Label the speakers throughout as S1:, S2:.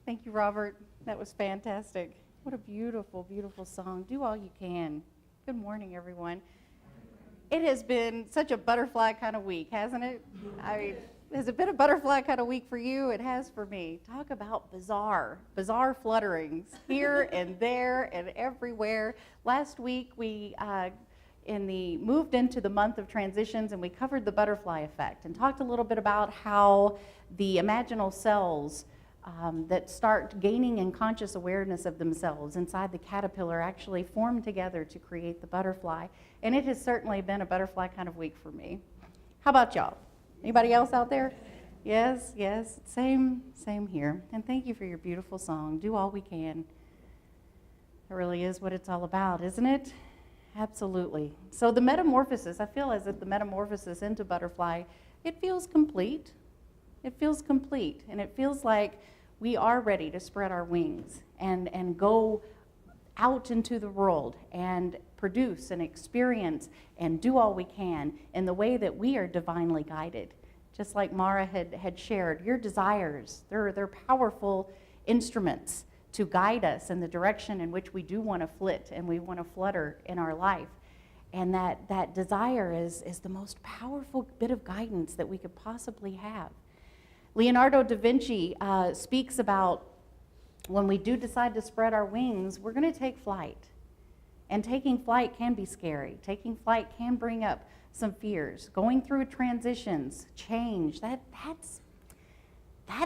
S1: Thank you, Robert. That was fantastic. What a beautiful, beautiful song. Do all you can. Good morning, everyone. It has been such a butterfly kind of week, hasn't it? I mean, has it been a butterfly kind of week for you? It has for me. Talk about bizarre flutterings here and there and everywhere. Last week we moved into the month of transitions, and we covered the butterfly effect and talked a little bit about how the imaginal cells that start gaining in conscious awareness of themselves inside the caterpillar actually form together to create the butterfly. And it has certainly been a butterfly kind of week for me. How about y'all? Anybody else out there? Yes, same here. And thank you for your beautiful song, Do All We Can. That really is what it's all about, isn't it? Absolutely. So the metamorphosis, I feel as if the metamorphosis into butterfly, it feels complete. It feels complete, and it feels like we are ready to spread our wings and go out into the world and produce and experience and do all we can in the way that we are divinely guided. Just like Mara had shared, your desires, they're powerful instruments to guide us in the direction in which we do want to flit and we want to flutter in our life. And that desire is the most powerful bit of guidance that we could possibly have. Leonardo da Vinci speaks about when we do decide to spread our wings, we're going to take flight. And taking flight can be scary. Taking flight can bring up some fears. Going through transitions, change, that's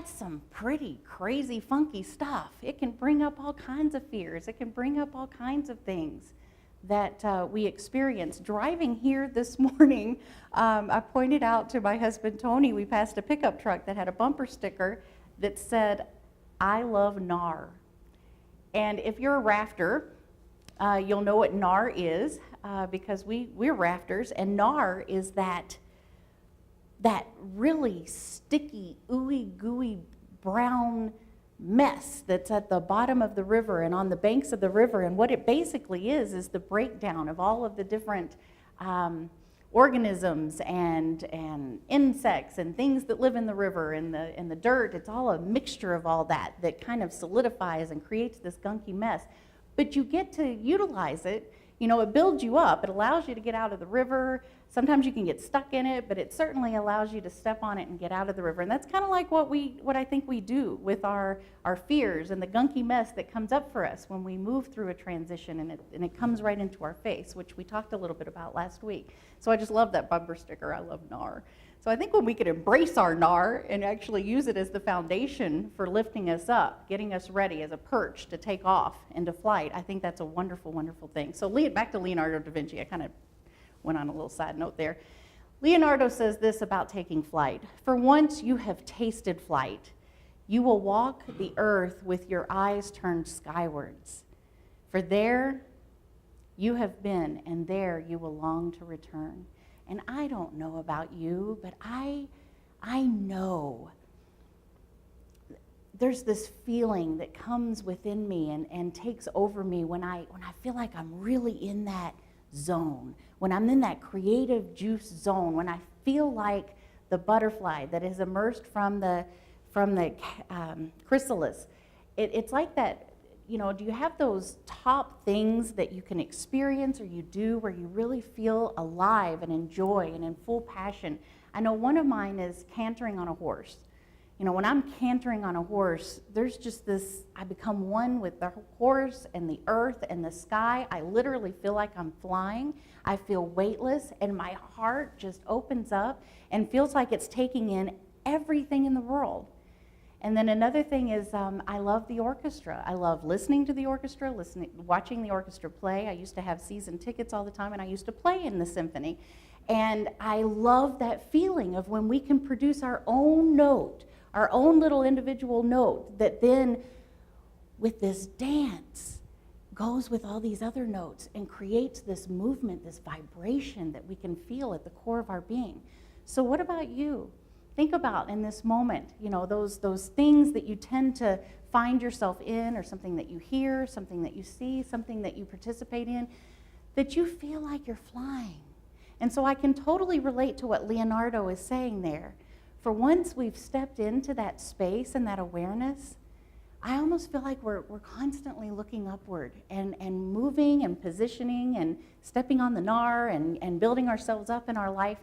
S1: some pretty crazy, funky stuff. It can bring up all kinds of fears. It can bring up all kinds of things that we experience. Driving here this morning, I pointed out to my husband Tony, we passed a pickup truck that had a bumper sticker that said, "I love NAR." And if you're a rafter, you'll know what NAR is because we're rafters, and NAR is that really sticky, ooey gooey brown mess that's at the bottom of the river and on the banks of the river. And what it basically is the breakdown of all of the different organisms and insects and things that live in the river and the dirt. It's all a mixture of all that kind of solidifies and creates this gunky mess. But you get to utilize it. You know, it builds you up. It allows you to get out of the river. Sometimes you can get stuck in it, but it certainly allows you to step on it and get out of the river. And that's kind of like what I think we do with our fears and the gunky mess that comes up for us when we move through a transition, and it comes right into our face, which we talked a little bit about last week. So I just love that bumper sticker. I love NAR. So I think when we could embrace our NAR and actually use it as the foundation for lifting us up, getting us ready as a perch to take off into flight, I think that's a wonderful, wonderful thing. So back to Leonardo da Vinci. I kind of went on a little side note there. Leonardo says this about taking flight. For once you have tasted flight, you will walk the earth with your eyes turned skywards. For there you have been, and there you will long to return. And I don't know about you, but I know there's this feeling that comes within me and takes over me when I feel like I'm really in that zone, when I'm in that creative juice zone, when I feel like the butterfly that has emerged from the chrysalis. It's like that. You know, do you have those top things that you can experience or you do where you really feel alive and enjoy and in full passion? I know one of mine is cantering on a horse. You know, when I'm cantering on a horse, there's just this, I become one with the horse and the earth and the sky. I literally feel like I'm flying. I feel weightless, and my heart just opens up and feels like it's taking in everything in the world. And then another thing is I love the orchestra. I love listening to the orchestra, watching the orchestra play. I used to have season tickets all the time, and I used to play in the symphony. And I love that feeling of when we can produce our own note, our own little individual note that then, with this dance, goes with all these other notes and creates this movement, this vibration that we can feel at the core of our being. So what about you? Think about in this moment, you know, those things that you tend to find yourself in, or something that you hear, something that you see, something that you participate in, that you feel like you're flying. And so I can totally relate to what Leonardo is saying there. For once we've stepped into that space and that awareness, I almost feel like we're constantly looking upward and moving and positioning and stepping on the gnar and building ourselves up in our life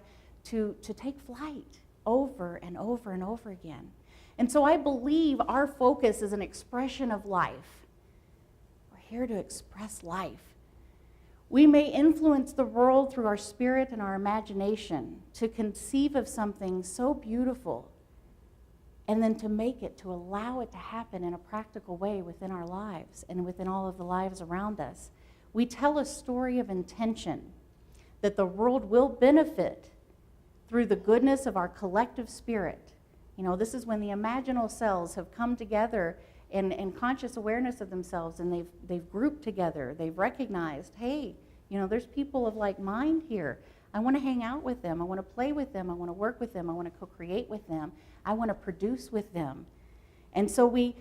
S1: to take flight over and over and over again. And so I believe our focus is an expression of life. We're here to express life. We may influence the world through our spirit and our imagination to conceive of something so beautiful and then to make it, to allow it to happen in a practical way within our lives and within all of the lives around us. We tell a story of intention that the world will benefit through the goodness of our collective spirit. You know, this is when the imaginal cells have come together in conscious awareness of themselves, and they've grouped together. They've recognized, hey, you know, there's people of like mind here. I want to hang out with them. I want to play with them. I want to work with them. I want to co-create with them. I want to produce with them. And so we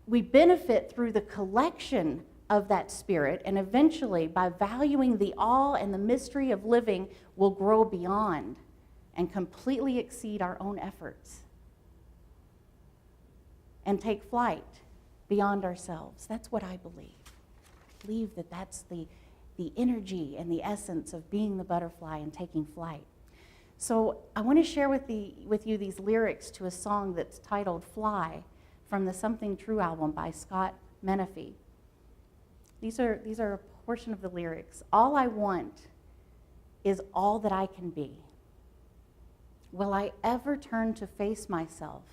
S1: benefit through the collection of that spirit, and eventually, by valuing the awe and the mystery of living, we'll grow beyond and completely exceed our own efforts and take flight beyond ourselves. That's what I believe. I believe that that's the energy and the essence of being the butterfly and taking flight. So I want to share with you these lyrics to a song that's titled Fly from the Something True album by Scott Menefee. These are a portion of the lyrics. All I want is all that I can be. Will I ever turn to face myself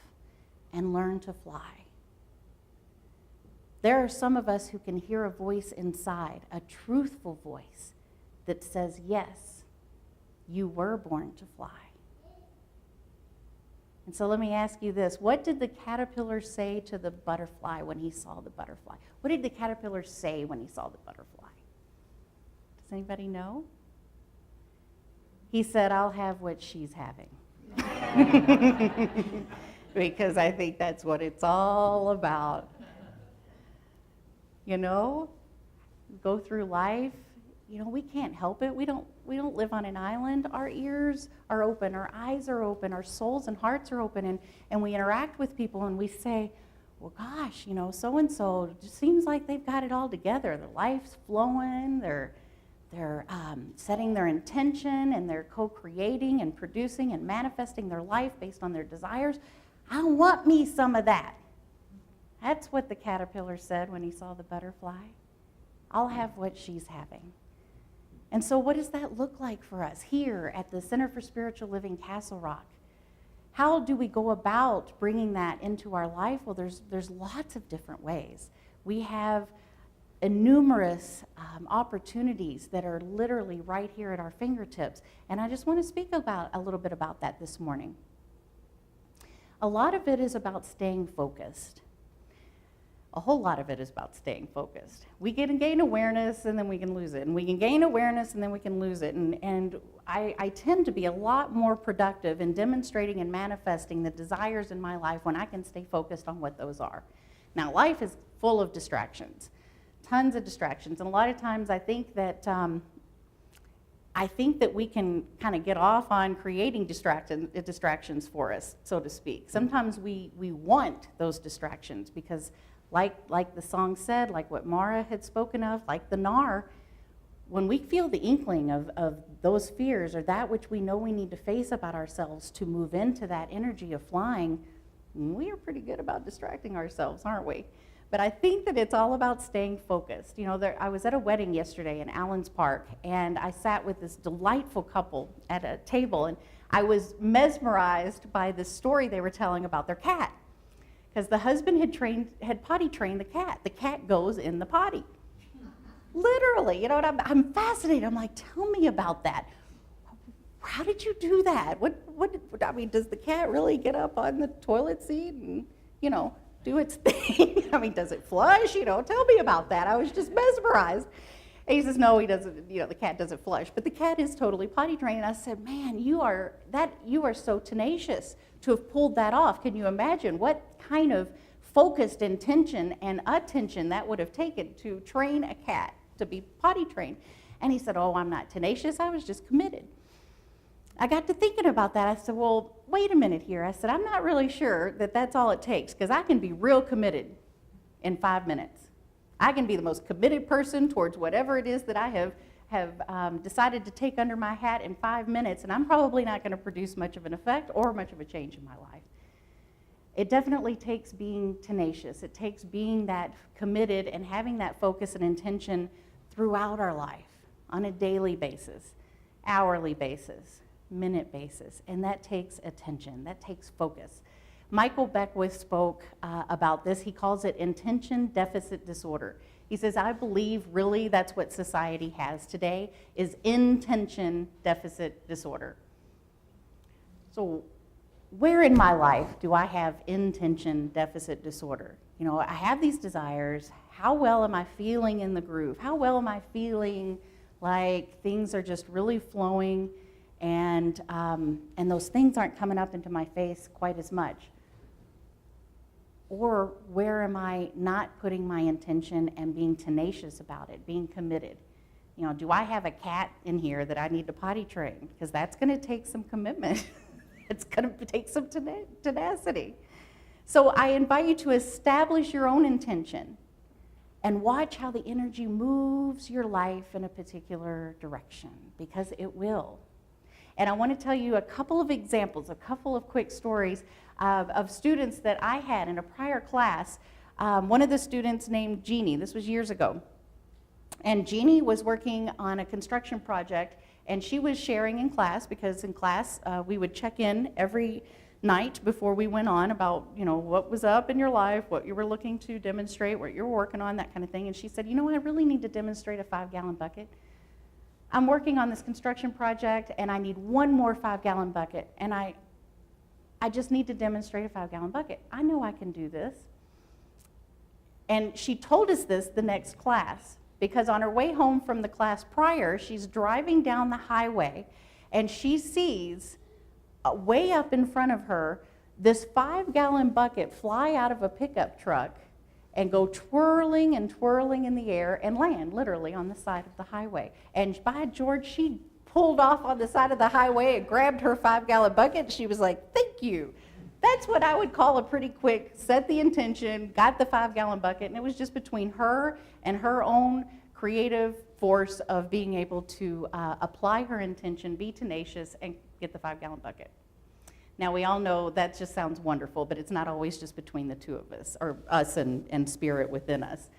S1: and learn to fly? There are some of us who can hear a voice inside, a truthful voice that says, yes, you were born to fly. And so let me ask you this. What did the caterpillar say to the butterfly when he saw the butterfly? What did the caterpillar say when he saw the butterfly? Does anybody know? He said, I'll have what she's having. Because I think that's what it's all about. You know, go through life, you know, we can't help it. We don't live on an island. Our ears are open, our eyes are open, our souls and hearts are open, and we interact with people and we say, well, gosh, you know, so-and-so just seems like they've got it all together. Their life's flowing, they're setting their intention, and they're co-creating and producing and manifesting their life based on their desires. I want me some of that. That's what the caterpillar said when he saw the butterfly. I'll have what she's having. And so what does that look like for us here at the Center for Spiritual Living Castle Rock? How do we go about bringing that into our life? Well, there's lots of different ways. We have numerous opportunities that are literally right here at our fingertips. And I just want to speak about a little bit about that this morning. A lot of it is about staying focused. A whole lot of it is about staying focused. We can gain awareness and then we can lose it. And we can gain awareness and then we can lose it. And I tend to be a lot more productive in demonstrating and manifesting the desires in my life when I can stay focused on what those are. Now, life is full of distractions, tons of distractions. And a lot of times I think that we can kind of get off on creating distractions for us, so to speak. Sometimes we want those distractions because like the song said, like what Mara had spoken of, like the gnar, when we feel the inkling of those fears or that which we know we need to face about ourselves to move into that energy of flying, we are pretty good about distracting ourselves, aren't we? But I think that it's all about staying focused. You know, I was at a wedding yesterday in Allens Park, and I sat with this delightful couple at a table, and I was mesmerized by the story they were telling about their cat. Because the husband had potty trained the cat. The cat goes in the potty. Literally, you know, and I'm fascinated. I'm like, tell me about that. How did you do that? I mean, does the cat really get up on the toilet seat and, you know, do its thing? I mean, does it flush? You know, tell me about that. I was just mesmerized. And he says, no, he doesn't, you know, the cat doesn't flush. But the cat is totally potty trained. And I said, man, you are so tenacious to have pulled that off. Can you imagine what kind of focused intention and attention that would have taken to train a cat to be potty trained? And he said, oh, I'm not tenacious. I was just committed. I got to thinking about that. I said, well, wait a minute here. I said, I'm not really sure that that's all it takes, because I can be real committed. in 5 minutes. I can be the most committed person towards whatever it is that I have decided to take under my hat in 5 minutes, and I'm probably not going to produce much of an effect or much of a change in my life. It definitely takes being tenacious. It takes being that committed and having that focus and intention throughout our life on a daily basis, hourly basis, minute basis, and that takes attention. That takes focus. Michael Beckwith spoke about this. He calls it intention deficit disorder. He says, I believe really that's what society has today, is intention deficit disorder. So where in my life do I have intention deficit disorder? You know, I have these desires. How well am I feeling in the groove? How well am I feeling like things are just really flowing and those things aren't coming up into my face quite as much? Or where am I not putting my intention and being tenacious about it, being committed? You know, do I have a cat in here that I need to potty train? Because that's going to take some commitment. It's going to take some tenacity. So I invite you to establish your own intention and watch how the energy moves your life in a particular direction, because it will. And I want to tell you a couple of examples, a couple of quick stories of students that I had in a prior class. One of the students named Jeannie, this was years ago, and Jeannie was working on a construction project, and she was sharing in class, because in class we would check in every night before we went on about, you know, what was up in your life, what you were looking to demonstrate, what you were working on, that kind of thing. And she said, you know, I really need to demonstrate a 5-gallon bucket. I'm working on this construction project, and I need one more 5-gallon bucket, and I just need to demonstrate a 5-gallon bucket. I know I can do this. And she told us this the next class, because on her way home from the class prior, she's driving down the highway, and she sees way up in front of her this 5-gallon bucket fly out of a pickup truck and go twirling and twirling in the air and land literally on the side of the highway. And by George, she pulled off on the side of the highway and grabbed her 5-gallon bucket. She was like, thank you. That's what I would call a pretty quick, set the intention, got the 5-gallon bucket, and it was just between her and her own creative force of being able to apply her intention, be tenacious, and get the 5-gallon bucket. Now, we all know that just sounds wonderful, but it's not always just between the two of us, or us and spirit within us.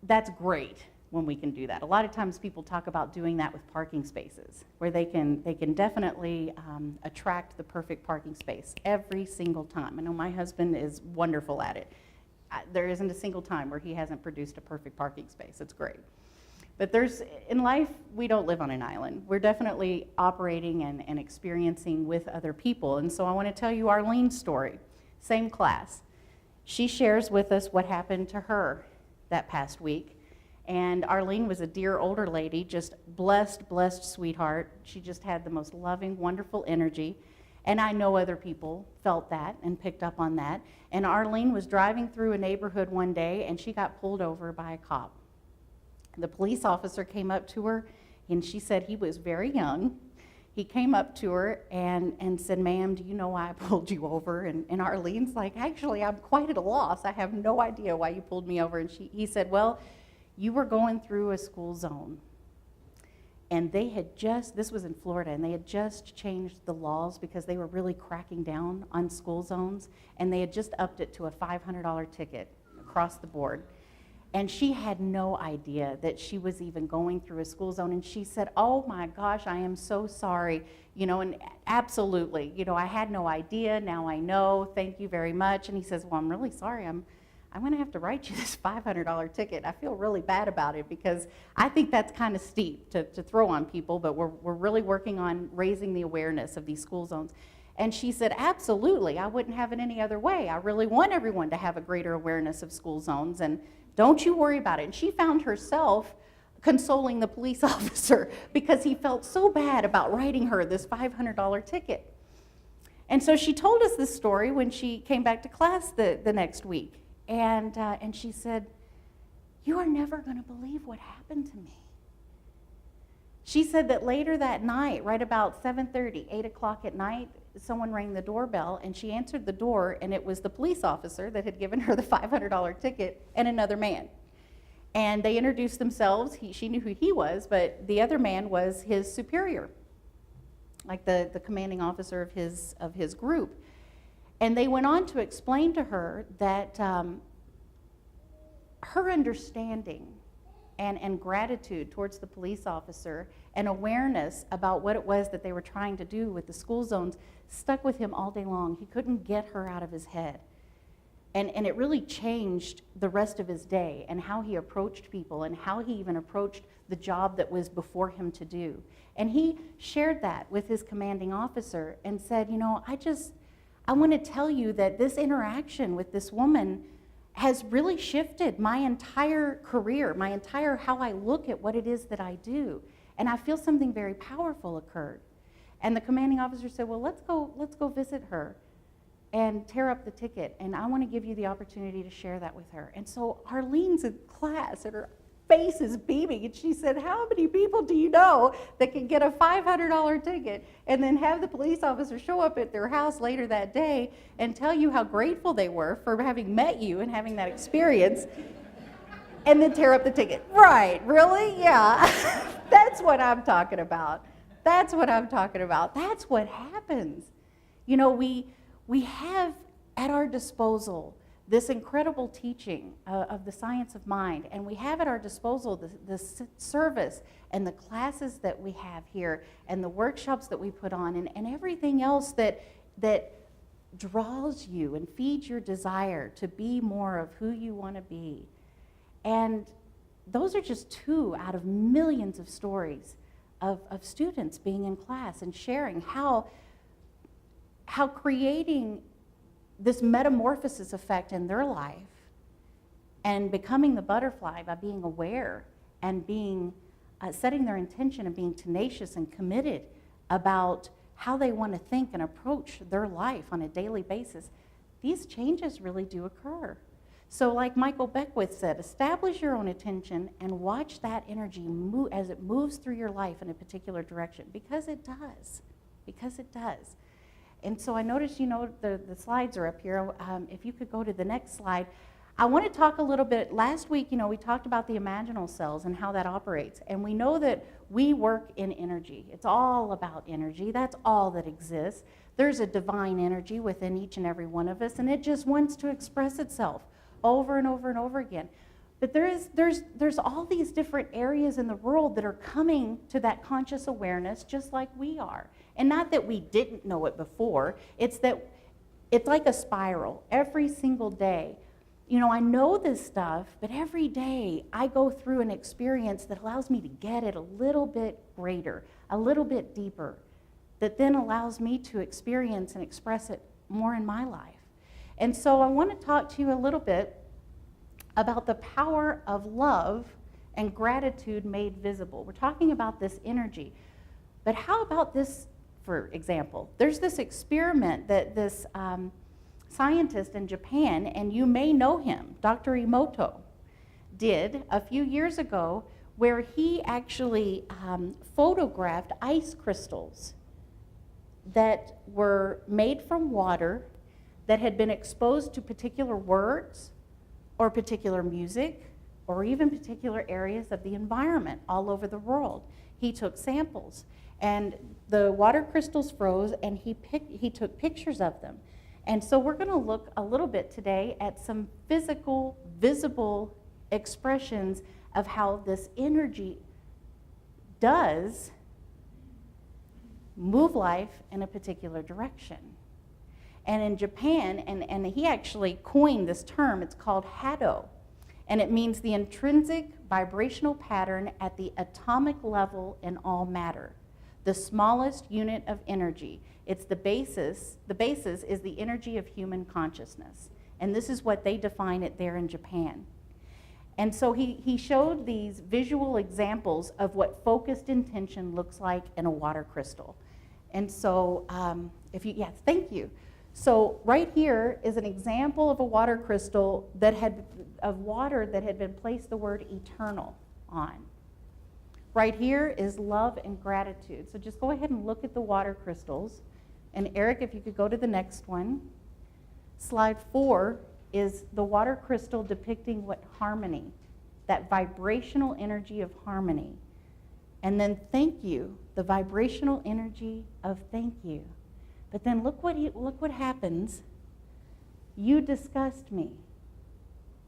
S1: That's great when we can do that. A lot of times people talk about doing that with parking spaces, where they can definitely attract the perfect parking space every single time. I know my husband is wonderful at it. There isn't a single time where he hasn't produced a perfect parking space. It's great. But in life, we don't live on an island. We're definitely operating and experiencing with other people. And so I want to tell you Arlene's story. Same class. She shares with us what happened to her that past week. And Arlene was a dear older lady, just blessed sweetheart. She just had the most loving, wonderful energy. And I know other people felt that and picked up on that. And Arlene was driving through a neighborhood one day, and she got pulled over by a cop. The police officer came up to her, and she said he was very young. He came up to her and said, ma'am, do you know why I pulled you over? And Arlene's like, actually, I'm quite at a loss. I have no idea why you pulled me over. And he said, well, you were going through a school zone. And they had this was in Florida, and they had just changed the laws because they were really cracking down on school zones, and they had just upped it to a $500 ticket across the board. And she had no idea that she was even going through a school zone. And she said, oh my gosh, I am so sorry. You know, and absolutely, you know, I had no idea. Now I know. Thank you very much. And he says, well, I'm really sorry. I'm going to have to write you this $500 ticket. I feel really bad about it because I think that's kind of steep to throw on people, but we're really working on raising the awareness of these school zones. And she said, absolutely, I wouldn't have it any other way. I really want everyone to have a greater awareness of school zones, and don't you worry about it. And she found herself consoling the police officer because he felt so bad about writing her this $500 ticket. And so she told us this story when she came back to class the next week. And she said, you are never going to believe what happened to me. She said that later that night, right about 7:30, 8 o'clock at night, someone rang the doorbell, and she answered the door, and it was the police officer that had given her the $500 ticket and another man. And they introduced themselves. She knew who he was, but the other man was his superior, like the commanding officer of his group. And they went on to explain to her that her understanding and gratitude towards the police officer and awareness about what it was that they were trying to do with the school zones stuck with him all day long. He couldn't get her out of his head. And it really changed the rest of his day and how he approached people and how he even approached the job that was before him to do. And he shared that with his commanding officer and said, I want to tell you that this interaction with this woman has really shifted my entire career, my entire how I look at what it is that I do. And I feel something very powerful occurred. And the commanding officer said, well, let's go visit her and tear up the ticket. And I want to give you the opportunity to share that with her. And so Arlene's in class and her face is beaming. And she said, how many people do you know that can get a $500 ticket and then have the police officer show up at their house later that day and tell you how grateful they were for having met you and having that experience and then tear up the ticket? Right, really? Yeah. That's what I'm talking about. That's what I'm talking about. That's what happens. We have at our disposal this incredible teaching of the science of mind, and we have at our disposal the service and the classes that we have here and the workshops that we put on and everything else that draws you and feeds your desire to be more of who you want to be. And those are just 2 out of millions of stories of students being in class and sharing how creating this metamorphosis effect in their life and becoming the butterfly by being aware and being setting their intention and being tenacious and committed about how they want to think and approach their life on a daily basis, these changes really do occur. So like Michael Beckwith said, establish your own attention and watch that energy move as it moves through your life in a particular direction, because it does. And so I noticed, the slides are up here. If you could go to the next slide. I want to talk a little bit, last week, we talked about the imaginal cells and how that operates. And we know that we work in energy. It's all about energy. That's all that exists. There's a divine energy within each and every one of us, and it just wants to express itself over and over and over again. But there's all these different areas in the world that are coming to that conscious awareness just like we are. And not that we didn't know it before, it's like a spiral. Every single day, I know this stuff, but every day I go through an experience that allows me to get it a little bit greater, a little bit deeper, that then allows me to experience and express it more in my life. And so I want to talk to you a little bit about the power of love and gratitude made visible. We're talking about this energy. But how about this, for example? There's this experiment that this scientist in Japan, and you may know him, Dr. Emoto, did a few years ago, where he actually photographed ice crystals that were made from water that had been exposed to particular words or particular music or even particular areas of the environment all over the world. He took samples, and the water crystals froze, and he took pictures of them. And so we're going to look a little bit today at some physical, visible expressions of how this energy does move life in a particular direction. And in Japan, and he actually coined this term, it's called Hado, and it means the intrinsic vibrational pattern at the atomic level in all matter, the smallest unit of energy. It's the basis is the energy of human consciousness. And this is what they define it there in Japan. And so he showed these visual examples of what focused intention looks like in a water crystal. And so, thank you. So right here is an example of a water crystal of water that had been placed the word eternal on. Right here is love and gratitude. So just go ahead and look at the water crystals. And Eric, if you could go to the next one. Slide 4 is the water crystal depicting what harmony, that vibrational energy of harmony. And then thank you, the vibrational energy of thank you. But then look what happens. You disgust me.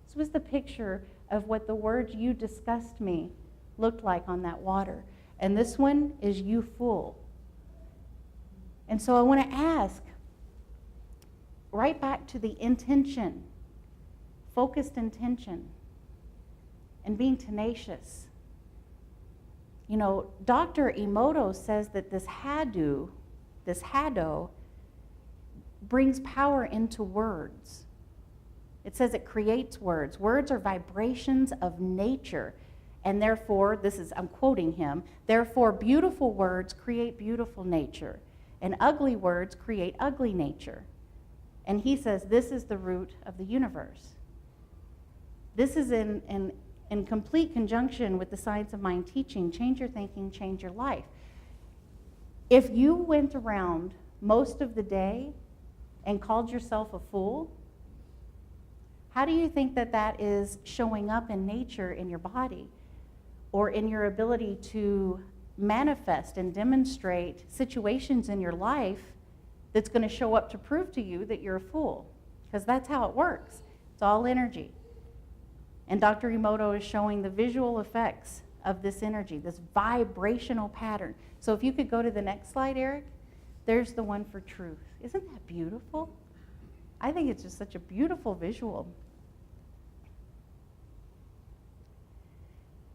S1: This was the picture of what the words you disgust me looked like on that water. And this one is you fool. And so I want to ask, right back to the intention, focused intention, and being tenacious. You know, Dr. Emoto says that this hado, brings power into words. It says it creates words. Words are vibrations of nature. And therefore, I'm quoting him, therefore beautiful words create beautiful nature. And ugly words create ugly nature. And he says this is the root of the universe. This is in complete conjunction with the science of mind teaching, change your thinking, change your life. If you went around most of the day and called yourself a fool, how do you think that that is showing up in nature in your body or in your ability to manifest and demonstrate situations in your life that's going to show up to prove to you that you're a fool? Because that's how it works. It's all energy. And Dr. Emoto is showing the visual effects of this energy, this vibrational pattern. So if you could go to the next slide, Eric. There's the one for truth. Isn't that beautiful? I think it's just such a beautiful visual.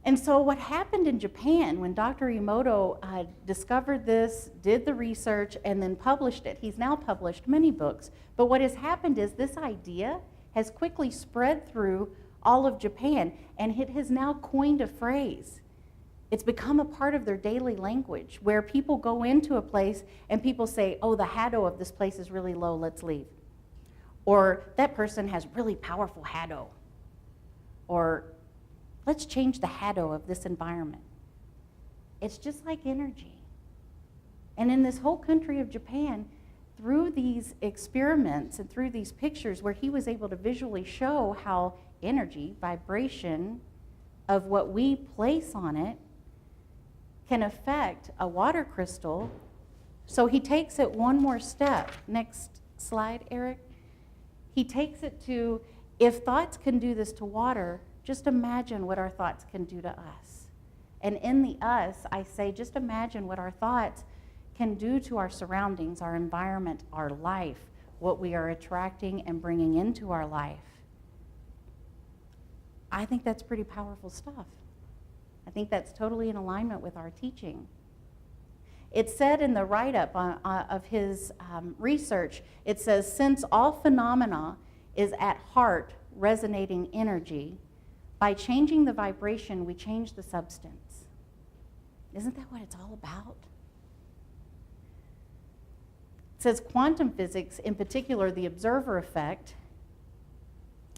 S1: And so what happened in Japan when Dr. Emoto discovered this, did the research, and then published it, he's now published many books, but what has happened is this idea has quickly spread through all of Japan, and it has now coined a phrase. It's become a part of their daily language, where people go into a place and people say, oh, the hado of this place is really low, let's leave. Or that person has really powerful hado. Or let's change the hado of this environment. It's just like energy. And in this whole country of Japan, through these experiments and through these pictures where he was able to visually show how energy, vibration of what we place on it can affect a water crystal. So he takes it one more step. Next slide, Eric. He takes it to, if thoughts can do this to water, just imagine what our thoughts can do to us. And in the us, I say, just imagine what our thoughts can do to our surroundings, our environment, our life, what we are attracting and bringing into our life. I think that's pretty powerful stuff. I think that's totally in alignment with our teaching. It said in the write-up of his research, it says, since all phenomena is at heart resonating energy, by changing the vibration, we change the substance. Isn't that what it's all about? It says quantum physics, in particular the observer effect,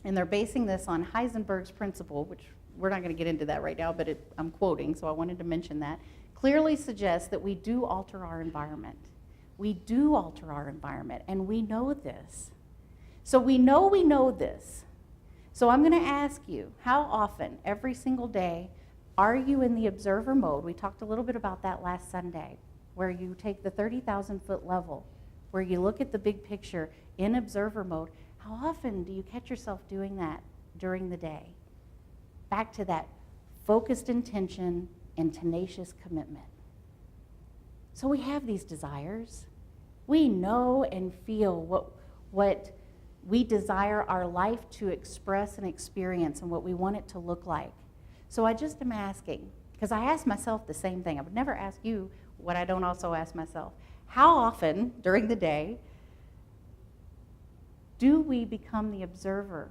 S1: and they're basing this on Heisenberg's principle, which we're not going to get into that right now, but I'm quoting, so I wanted to mention that, clearly suggests that we do alter our environment. We do alter our environment, and we know this. So we know this. So I'm going to ask you, how often, every single day, are you in the observer mode? We talked a little bit about that last Sunday, where you take the 30,000-foot level, where you look at the big picture in observer mode. How often do you catch yourself doing that during the day? Back to that focused intention and tenacious commitment. So we have these desires. We know and feel what we desire our life to express and experience and what we want it to look like. So I just am asking, because I ask myself the same thing. I would never ask you what I don't also ask myself. How often during the day do we become the observer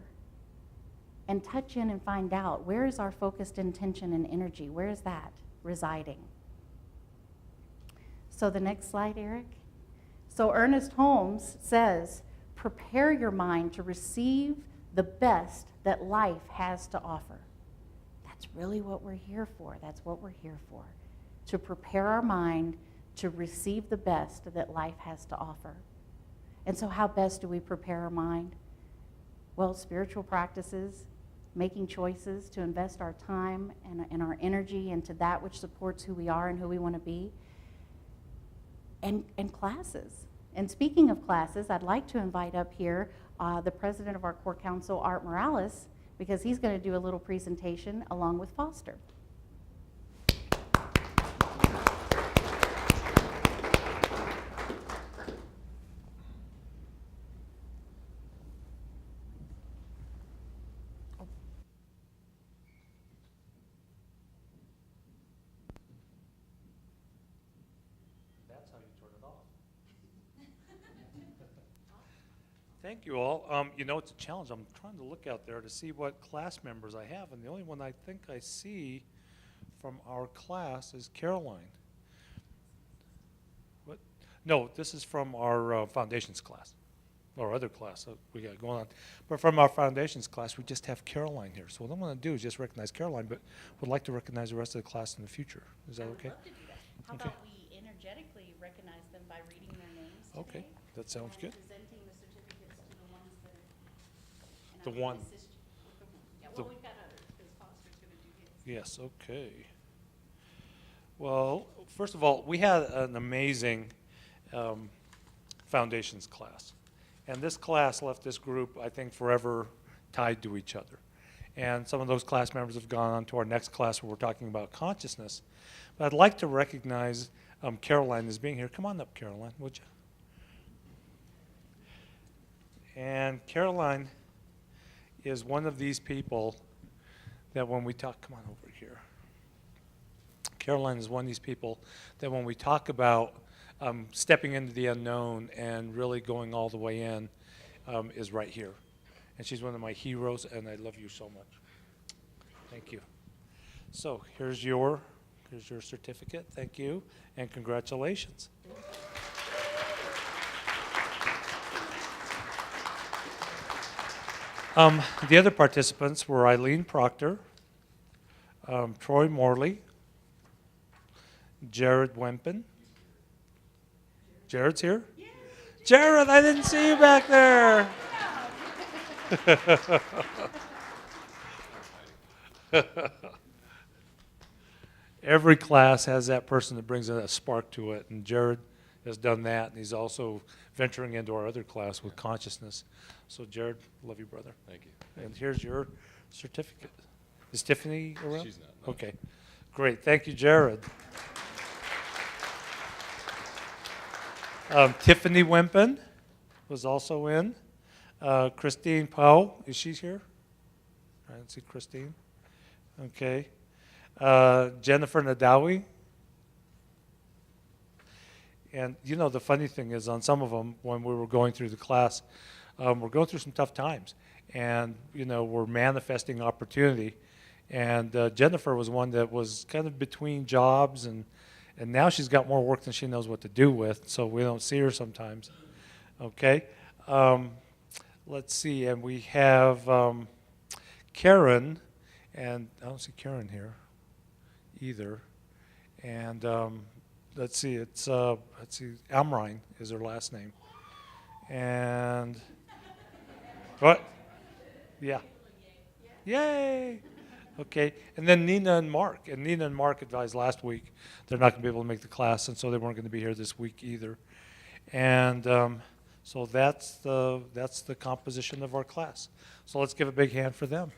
S1: and touch in and find out, where is our focused intention and energy? Where is that residing? So the next slide, Eric. So Ernest Holmes says, prepare your mind to receive the best that life has to offer. That's really what we're here for. That's what we're here for, to prepare our mind to receive the best that life has to offer. And so how best do we prepare our mind? Well, spiritual practices, making choices to invest our time and our energy into that which supports who we are and who we want to be, and classes. And speaking of classes, I'd like to invite up here the president of our core council, Art Morales, because he's going to do a little presentation along with Foster.
S2: That's how you turn it off. Thank you all. It's a challenge. I'm trying to look out there to see what class members I have, and the only one I think I see from our class is Caroline. What? No, this is from our foundations class, or other class that we got going on. But from our foundations class, we just have Caroline here. So what I'm going to do is just recognize Caroline, but would like to recognize the rest of the class in the future. Is that okay?
S1: I would love to do that. How
S2: Okay.
S1: about we energetically recognize them by reading their names today?
S2: Okay, that sounds good.
S1: Presenting the certificates to the ones that are. And
S2: The
S1: I'm gonna
S2: one.
S1: assist you with the one. Yeah,
S2: The-
S1: well, we've got others, because Foster's gonna do his.
S2: Yes, okay. Well, first of all, we had an amazing foundations class. And this class left this group, I think, forever tied to each other. And some of those class members have gone on to our next class where we're talking about consciousness. But I'd like to recognize Caroline as being here. Come on up, Caroline, would you? And Caroline is one of these people that when we talk, come on over here. Caroline is one of these people that when we talk about stepping into the unknown and really going all the way in is right here. And she's one of my heroes, and I love you so much. Thank you. So here's your certificate. Thank you, and congratulations. The other participants were Eileen Proctor, Troy Morley, Jared Wempen. Jared's here? Jared, I didn't see you back there. Every class has that person that brings a spark to it, and Jared has done that, and he's also venturing into our other class with consciousness. So Jared, love you, brother.
S3: Thank you.
S2: And here's your certificate. Is Tiffany around?
S3: She's not. No.
S2: Okay, great. Thank you, Jared. Tiffany Wempen was also in. Christine Powell, is she here? I didn't see Christine. Okay. Jennifer Nadawi. And the funny thing is on some of them, when we were going through the class, we're going through some tough times. And, we're manifesting opportunity. And Jennifer was one that was kind of between jobs, and now she's got more work than she knows what to do with, so we don't see her sometimes. Okay. Let's see, and we have Karen, and I don't see Karen here either. And let's see, Amrine is her last name. And what? Yeah. Yay! Okay, and then Nina and Mark. And Nina and Mark advised last week they're not going to be able to make the class, and so they weren't going to be here this week either. And so that's the composition of our class. So let's give a big hand for them.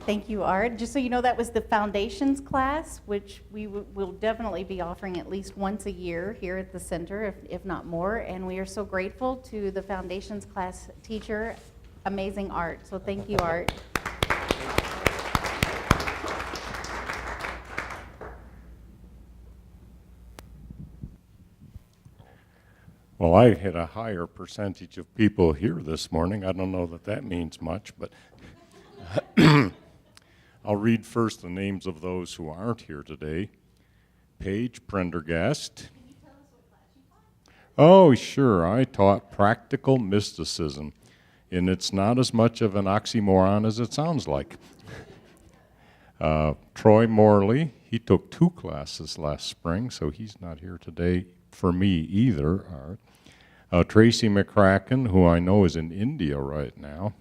S1: Thank you, Art. Just so you know, that was the foundations class, which we will definitely be offering at least once a year here at the center, if not more. And we are so grateful to the foundations class teacher, amazing Art. So thank you, Art.
S3: Well, I had a higher percentage of people here this morning. I don't know that means much, but I'll read first the names of those who aren't here today. Paige Prendergast.
S1: Can you tell us what class you taught?
S3: Oh, sure. I taught practical mysticism. And it's not as much of an oxymoron as it sounds like. Troy Morley, he took 2 classes last spring, so he's not here today for me either. Tracy McCracken, who I know is in India right now,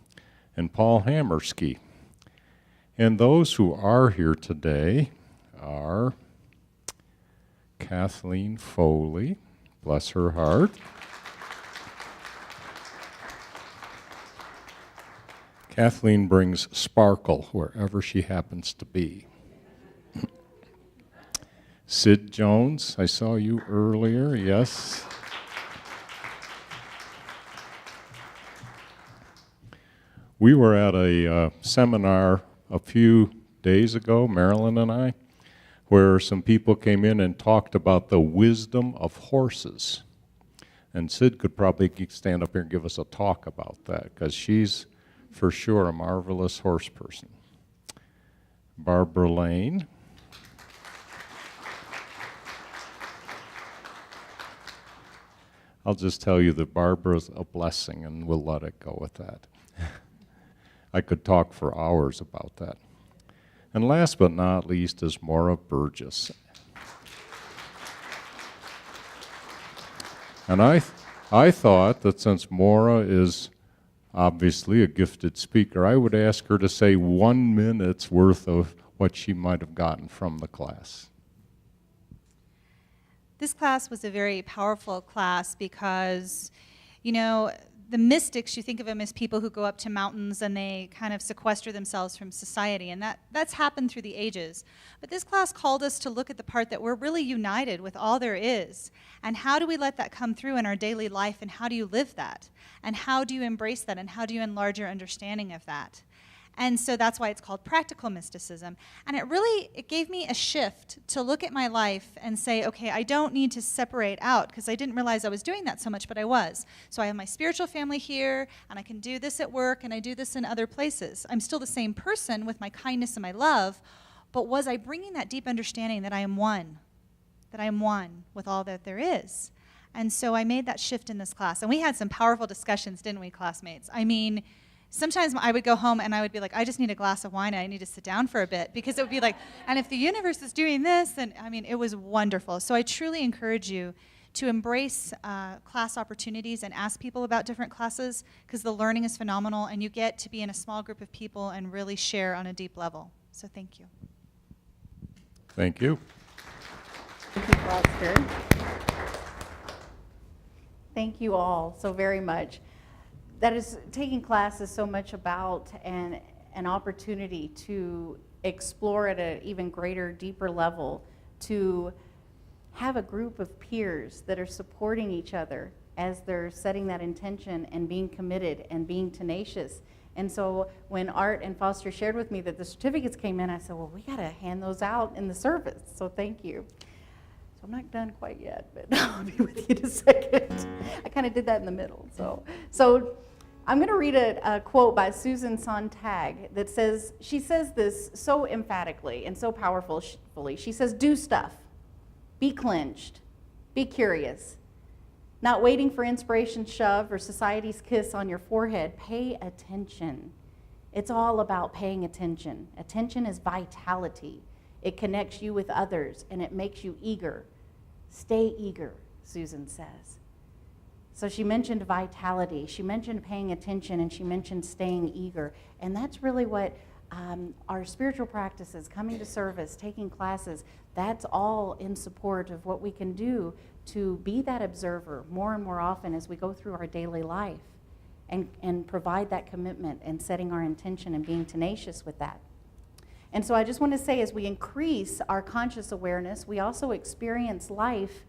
S3: and Paul Hammersky. And those who are here today are Kathleen Foley, bless her heart. Kathleen brings sparkle wherever she happens to be. Sid Jones, I saw you earlier, yes. We were at a seminar a few days ago, Marilyn and I, where some people came in and talked about the wisdom of horses. And Sid could probably stand up here and give us a talk about that, because she's for sure a marvelous horse person. Barbara Lane. I'll just tell you that Barbara's a blessing, and we'll let it go with that. I could talk for hours about that. And last but not least is Maura Burgess. And I thought that since Maura is obviously a gifted speaker, I would ask her to say 1 minute's worth of what she might have gotten from the class.
S4: This class was a very powerful class because, you know, the mystics, you think of them as people who go up to mountains and they kind of sequester themselves from society, and that's happened through the ages. But this class called us to look at the part that we're really united with all there is, and how do we let that come through in our daily life, and how do you live that, and how do you embrace that, and how do you enlarge your understanding of that? And so that's why it's called practical mysticism. And it gave me a shift to look at my life and say, okay, I don't need to separate out, because I didn't realize I was doing that so much, but I was. So I have my spiritual family here, and I can do this at work, and I do this in other places. I'm still the same person with my kindness and my love, but was I bringing that deep understanding that I am one with all that there is? And so I made that shift in this class. And we had some powerful discussions, didn't we, classmates? I mean, sometimes I would go home and I would be like, I just need a glass of wine. I need to sit down for a bit, because it would be like, and if the universe is doing this, and I mean, it was wonderful. So I truly encourage you to embrace class opportunities and ask people about different classes, because the learning is phenomenal and you get to be in a small group of people and really share on a deep level. So thank you.
S3: Thank you.
S1: Thank you, Foster. Thank you all so very much. That is, taking class is so much about an opportunity to explore at an even greater, deeper level, to have a group of peers that are supporting each other as they're setting that intention and being committed and being tenacious. And so when Art and Foster shared with me that the certificates came in, I said, well, we got to hand those out in the service. So thank you. I'm not done quite yet, but I'll be with you in a second. I kind of did that in the middle. So I'm going to read a quote by Susan Sontag that says, she says this so emphatically and so powerfully. She says, do stuff, be clenched, be curious, not waiting for inspiration's shove or society's kiss on your forehead. Pay attention. It's all about paying attention. Attention is vitality. It connects you with others, and it makes you eager. Stay eager, Susan says. So she mentioned vitality, she mentioned paying attention, and she mentioned staying eager. And that's really what our spiritual practices, coming to service, taking classes, that's all in support of what we can do to be that observer more and more often as we go through our daily life, and provide that commitment and setting our intention and being tenacious with that. And so I just want to say, as we increase our conscious awareness, we also experience life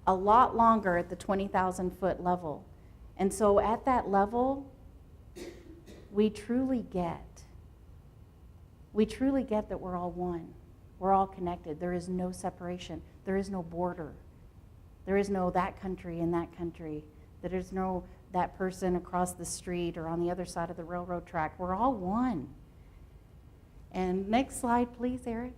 S1: a lot longer at the 20,000 foot level. And so at that level, we truly get that we're all one. We're all connected. There is no separation. There is no border. There is no that country and that country. There is no that person across the street or on the other side of the railroad track. We're all one. And next slide, please, Eric.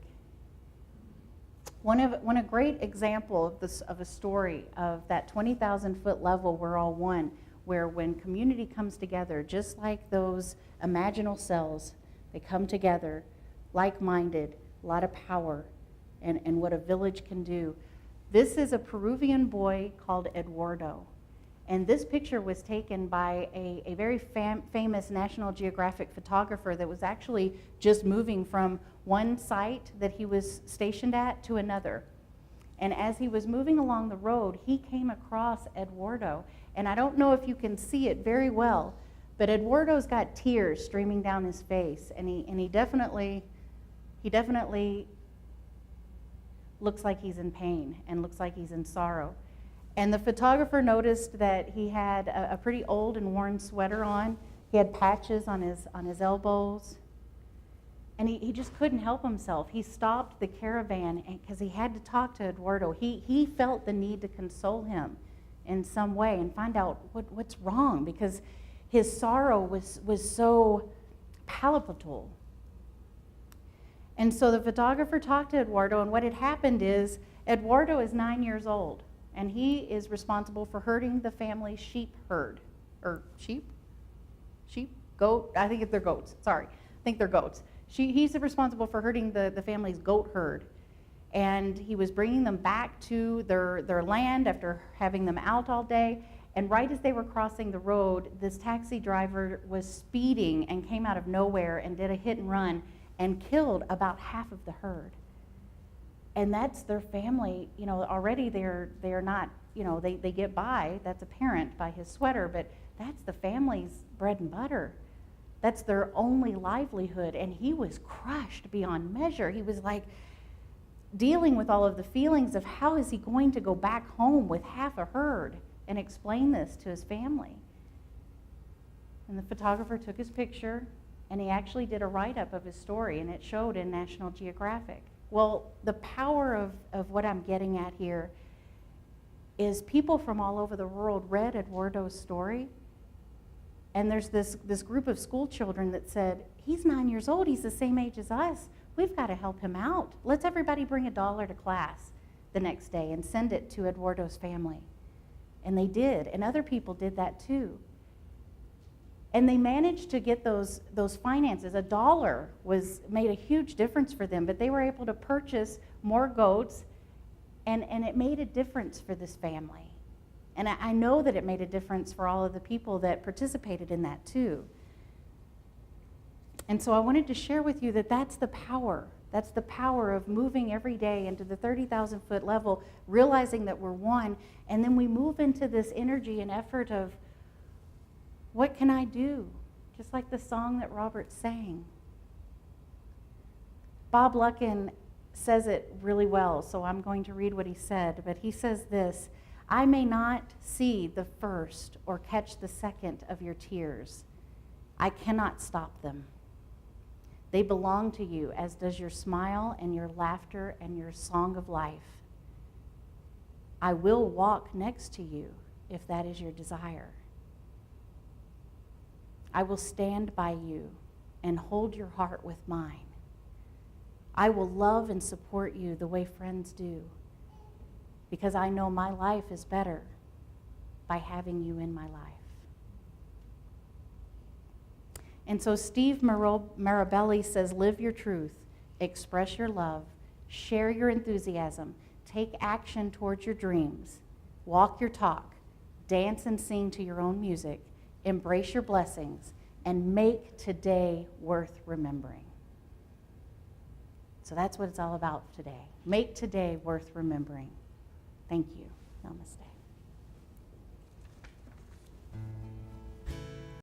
S1: One great example of a story of that 20,000 foot level, we're all one, where when community comes together, just like those imaginal cells, they come together, like-minded, a lot of power, and what a village can do. This is a Peruvian boy called Eduardo. And this picture was taken by a very famous National Geographic photographer that was actually just moving from one site that he was stationed at to another. And as he was moving along the road, he came across Eduardo. And I don't know if you can see it very well, but Eduardo's got tears streaming down his face. And he definitely looks like he's in pain and looks like he's in sorrow. And the photographer noticed that he had a pretty old and worn sweater on. He had patches on his elbows. And he just couldn't help himself. He stopped the caravan because he had to talk to Eduardo. He felt the need to console him in some way and find out what's wrong, because his sorrow was so palpable. And so the photographer talked to Eduardo, and what had happened is Eduardo is 9 years old. And he is responsible for herding the family's sheep herd. Or sheep? Goat? I think they're goats. Sorry. I think they're goats. He's responsible for herding the family's goat herd. And he was bringing them back to their land after having them out all day. And right as they were crossing the road, this taxi driver was speeding and came out of nowhere and did a hit and run and killed about half of the herd. And that's their family, already they're not, they get by, that's apparent by his sweater, but that's the family's bread and butter. That's their only livelihood. And he was crushed beyond measure. He was like dealing with all of the feelings of how is he going to go back home with half a herd and explain this to his family. And the photographer took his picture, and he actually did a write-up of his story, and it showed in National Geographic. Well, the power of what I'm getting at here is people from all over the world read Eduardo's story, and there's this group of school children that said, he's 9 years old, he's the same age as us, we've got to help him out. Let's everybody bring $1 to class the next day and send it to Eduardo's family. And they did, and other people did that too. And they managed to get those finances. $1 made a huge difference for them, but they were able to purchase more goats, and it made a difference for this family. And I know that it made a difference for all of the people that participated in that too. And so I wanted to share with you that that's the power. That's the power of moving every day into the 30,000 foot level, realizing that we're one, and then we move into this energy and effort of, what can I do? Just like the song that Robert sang. Bob Luckin says it really well, so I'm going to read what he said, but he says this: I may not see the first or catch the second of your tears. I cannot stop them. They belong to you, as does your smile and your laughter and your song of life. I will walk next to you if that is your desire. I will stand by you and hold your heart with mine. I will love and support you the way friends do, because I know my life is better by having you in my life. And so Steve Marabelli says, live your truth, express your love, share your enthusiasm, take action towards your dreams, walk your talk, dance and sing to your own music, embrace your blessings, and make today worth remembering. So that's what it's all about today. Make today worth remembering. Thank you. Namaste.